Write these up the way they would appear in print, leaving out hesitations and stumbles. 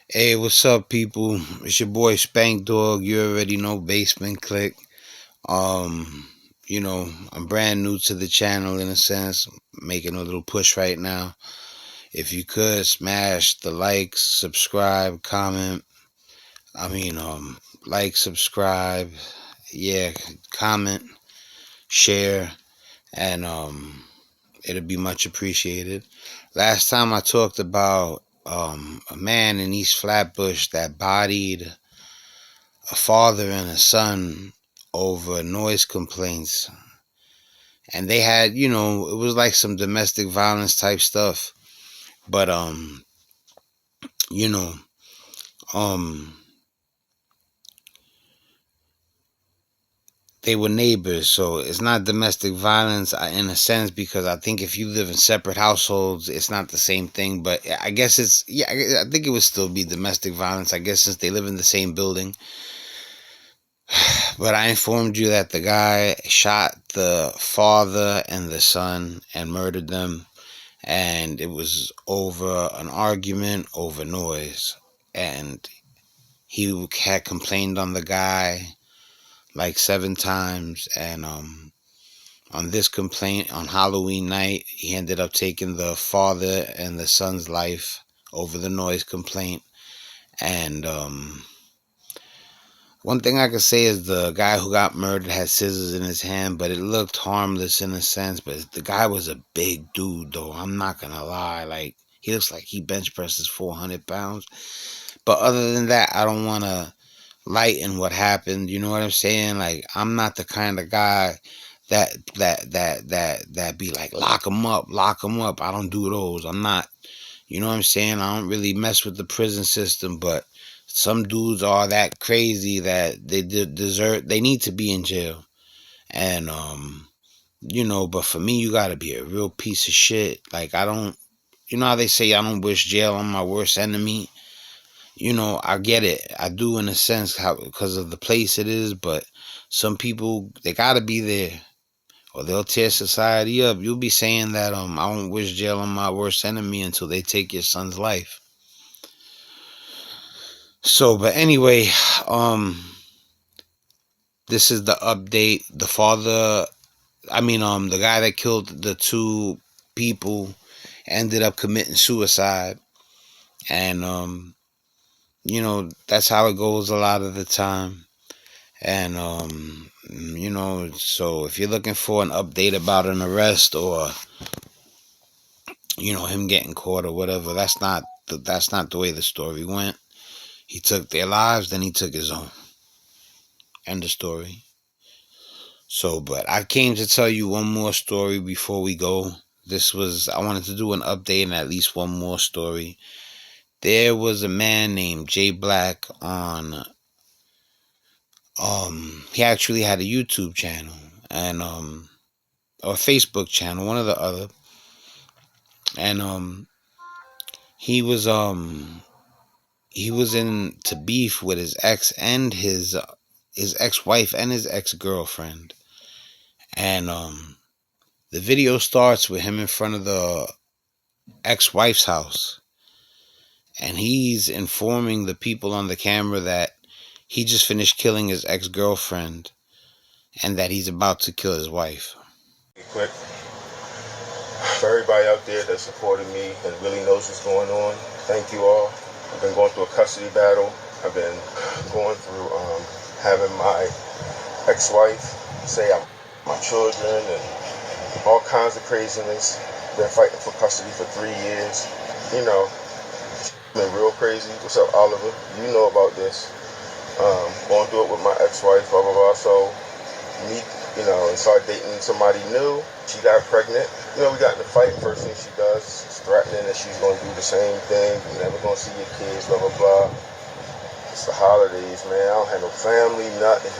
Hey, what's up, people? It's your boy Spankdog. You already know Basement Click. Um, I'm brand new to the channel in a sense, making a little push right now. If you could smash the like, subscribe, comment. I mean, like, subscribe, yeah, comment, share, and it'll be much appreciated. Last time I talked about a man in East Flatbush that bodied a father and a son over noise complaints. And they had, it was like some domestic violence type stuff. But you know, um they were neighbors, so it's not domestic violence in a sense, because I think if you live in separate households, it's not the same thing. But I guess it's, yeah, I think it would still be domestic violence, I guess, since they live in the same building. But I informed you that the guy shot the father and the son and murdered them, and it was over an argument over noise. And he had complained on the guy like 7 times, and on this complaint on Halloween night, he ended up taking the father and the son's life over the noise complaint. And one thing I could say is the guy who got murdered had scissors in his hand, but it looked harmless in a sense. But the guy was a big dude, though. I'm not gonna lie. Like, he looks like he bench presses 400 pounds. But other than that, I don't want to lighten what happened. You know what I'm saying? Like, I'm not the kind of guy that be like, lock him up, lock him up. I don't do those. I'm not. You know what I'm saying? I don't really mess with the prison system, but some dudes are that crazy that they deserve, they need to be in jail. And but for me, you gotta be a real piece of shit. Like, I don't, you know how they say I don't wish jail on my worst enemy? I get it. I do, in a sense, how, because of the place it is, but some people, they gotta be there, or they'll tear society up. You'll be saying that I don't wish jail on my worst enemy until they take your son's life. So, but anyway, this is the update. The father, the guy that killed the two people ended up committing suicide. And, that's how it goes a lot of the time. And, so if you're looking for an update about an arrest, or, him getting caught or whatever, that's not the way the story went. He took their lives, then he took his own. End of story. So, but I came to tell you one more story before we go. I wanted to do an update and at least one more story. There was a man named Jay Black on, he actually had a YouTube channel, and, or a Facebook channel, one or the other. And, he was, into beef with his ex and his ex-wife and his ex-girlfriend. And, the video starts with him in front of the ex-wife's house, and he's informing the people on the camera that he just finished killing his ex-girlfriend and that he's about to kill his wife. Quick, for everybody out there that supported me and really knows what's going on, thank you all. I've been going through a custody battle. I've been going through having my ex-wife say I'm my children and all kinds of craziness. Been fighting for custody for 3 years. Been real crazy. What's up, Oliver? You know about this. Going through it with my ex-wife, blah, blah, blah. So, me, and start dating somebody new. She got pregnant. We got in a fight. First thing she does is threatening that she's going to do the same thing. You're never going to see your kids, blah, blah, blah. It's the holidays, man. I don't have no family, nothing.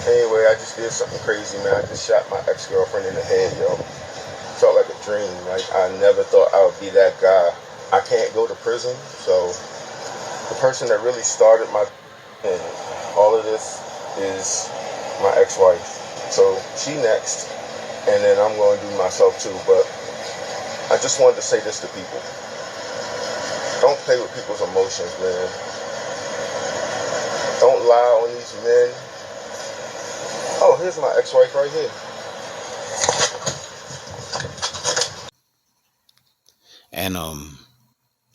Anyway, I just did something crazy, man. I just shot my ex-girlfriend in the head, yo. Felt like a dream. Like, I never thought I would be that guy. I can't go to prison, so the person that really started my and all of this is my ex-wife. So she next, and then I'm going to do myself too. But I just wanted to say this to people. Don't play with people's emotions, man. Don't lie on these men. Oh, here's my ex-wife right here. And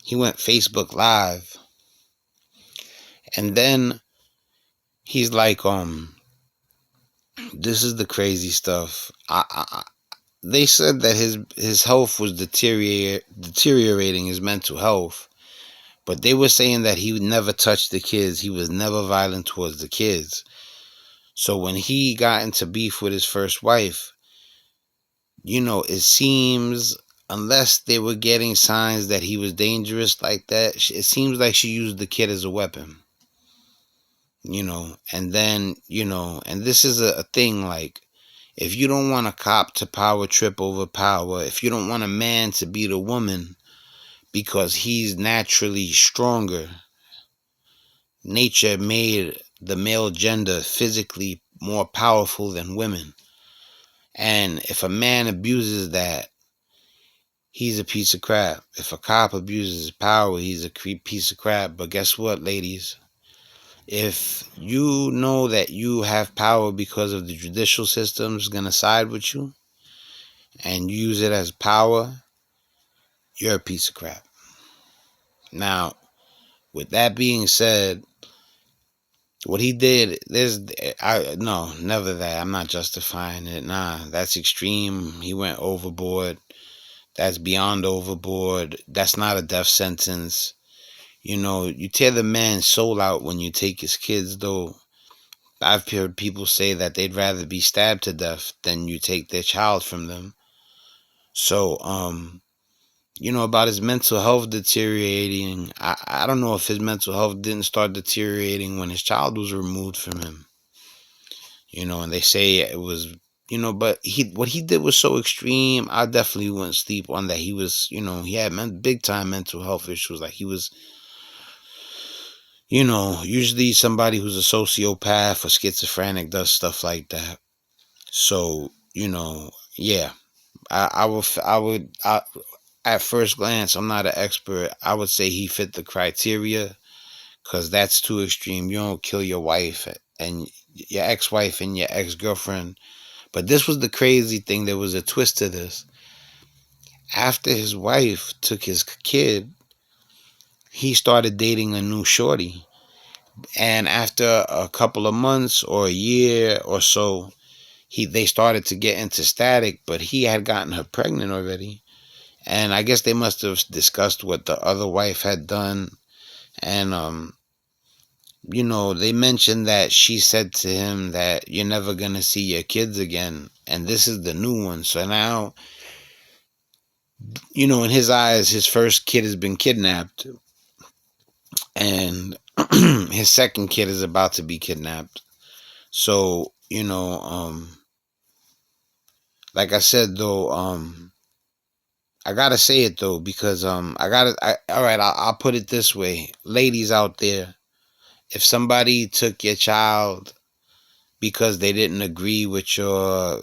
he went Facebook Live, and then he's like, this is the crazy stuff. They said that his health was deteriorating, his mental health, but they were saying that he never touched the kids. He was never violent towards the kids. So when he got into beef with his first wife, it seems, unless they were getting signs that he was dangerous like that, it seems like she used the kid as a weapon. And then, and this is a thing, like, if you don't want a cop to power trip over power, if you don't want a man to beat a woman because he's naturally stronger, nature made the male gender physically more powerful than women. And if a man abuses that, he's a piece of crap. If a cop abuses his power, he's a piece of crap. But guess what, ladies? If you know that you have power because of the judicial system's gonna side with you and you use it as power, you're a piece of crap. Now, with that being said, what he did, no, never that. I'm not justifying it. Nah, that's extreme. He went overboard. That's beyond overboard. That's not a death sentence. You tear the man's soul out when you take his kids, though. I've heard people say that they'd rather be stabbed to death than you take their child from them. So, about his mental health deteriorating, I don't know if his mental health didn't start deteriorating when his child was removed from him. And they say it was, but what he did was so extreme. I definitely wouldn't sleep on that. He was, he had big time mental health issues. Like, he was, usually somebody who's a sociopath or schizophrenic does stuff like that. So, yeah, at first glance, I'm not an expert. I would say he fit the criteria, because that's too extreme. You don't kill your wife and your ex-wife and your ex-girlfriend. But this was the crazy thing. There was a twist to this. After his wife took his kid, he started dating a new shorty. And after a couple of months or a year or so, they started to get into static, but he had gotten her pregnant already. And I guess they must have discussed what the other wife had done. And, they mentioned that she said to him that you're never going to see your kids again. And this is the new one. So now, in his eyes, his first kid has been kidnapped. And his second kid is about to be kidnapped. So, like I said, though, I gotta say it though, because all right, I'll put it this way. Ladies out there, if somebody took your child because they didn't agree with your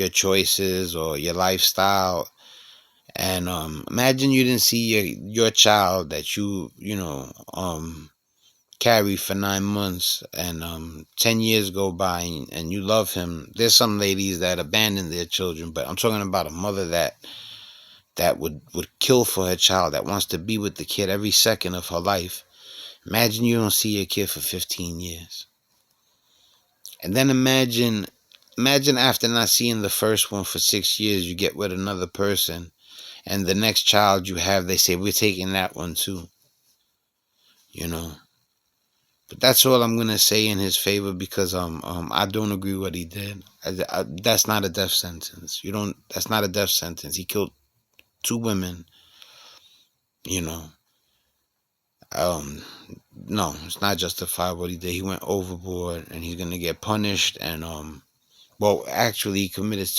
choices or your lifestyle, and imagine you didn't see your child that you carry for 9 months, and 10 years go by, and you love him. There's some ladies that abandon their children, but I'm talking about a mother that would kill for her child, that wants to be with the kid every second of her life. Imagine you don't see your kid for 15 years. And then imagine after not seeing the first one for 6 years, you get with another person, and the next child you have, they say, we're taking that one too. But that's all I'm gonna say in his favor, because I don't agree what he did. That's not a death sentence. That's not a death sentence. He killed 2 women. No, it's not justified what he did. He went overboard, and he's gonna get punished. And well, actually, he committed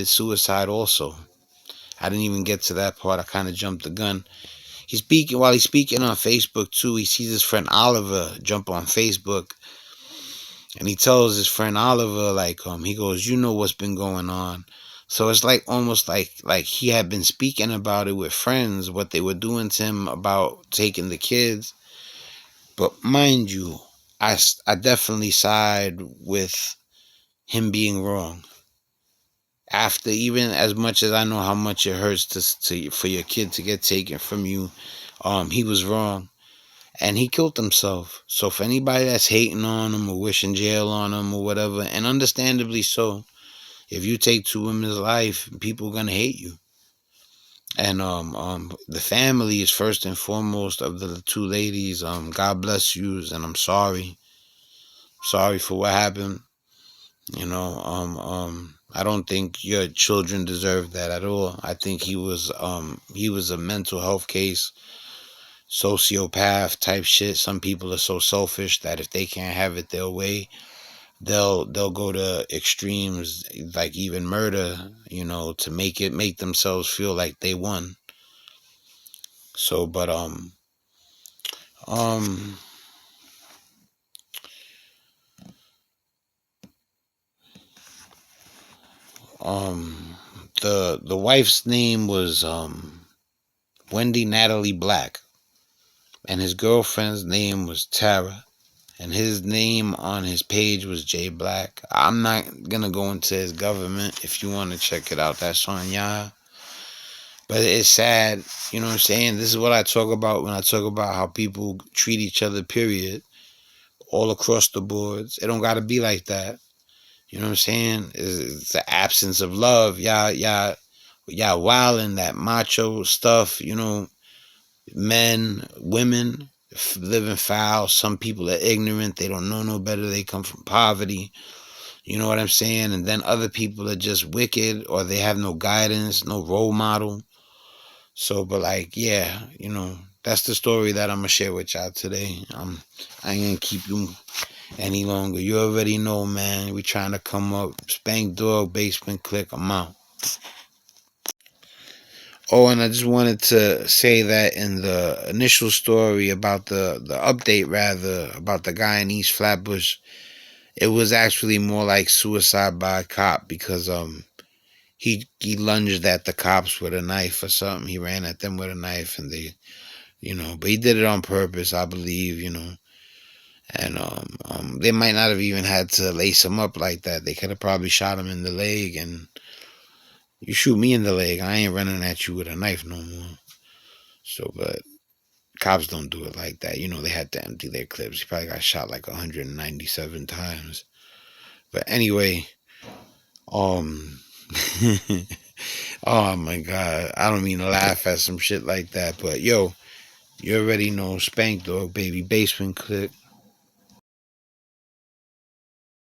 suicide also. I didn't even get to that part. I kind of jumped the gun. While he's speaking on Facebook too, he sees his friend Oliver jump on Facebook, and he tells his friend Oliver, like, he goes, what's been going on. So it's like almost like he had been speaking about it with friends, what they were doing to him about taking the kids. But mind you, I definitely side with him being wrong. After, even as much as I know how much it hurts to for your kid to get taken from you, he was wrong, and he killed himself. So for anybody that's hating on him or wishing jail on him or whatever, and understandably so, if you take two women's life, people are gonna hate you. And the family is first and foremost of the two ladies. God bless you, and I'm sorry for what happened. I don't think your children deserve that at all. I think he was a mental health case, sociopath type shit. Some people are so selfish that if they can't have it their way, they'll go to extremes, like even murder, to make themselves feel like they won. So, but um um the wife's name was Wendy Natalie Black, and his girlfriend's name was Tara, and his name on his page was J Black. I'm not gonna go into his government. If you want to check it out, that's on y'all. But it's sad, you know what I'm saying? This is what I talk about when I talk about how people treat each other, period, all across the boards. It don't gotta be like that. You know what I'm saying? It's the absence of love. Y'all wilding that macho stuff, men, women living foul. Some people are ignorant. They don't know no better. They come from poverty. You know what I'm saying? And then other people are just wicked, or they have no guidance, no role model. So, but like, yeah, that's the story that I'm gonna share with y'all today. I ain't gonna keep you any longer. You already know, man. We trying to come up. Spankdog, Basement Click. I'm out. Oh, and I just wanted to say that in the initial story about the update, rather, about the guy in East Flatbush, it was actually more like suicide by a cop, because he lunged at the cops with a knife or something. He ran at them with a knife, and they, but he did it on purpose, I believe, and they might not have even had to lace him up like that. They could have probably shot him in the leg, and you shoot me in the leg, I ain't running at you with a knife no more. So, but cops don't do it like that. They had to empty their clips. He probably got shot like 197 times. But anyway, um, oh my God, I don't mean to laugh at some shit like that, but yo, you already know, Spankdog, baby, Basement Click.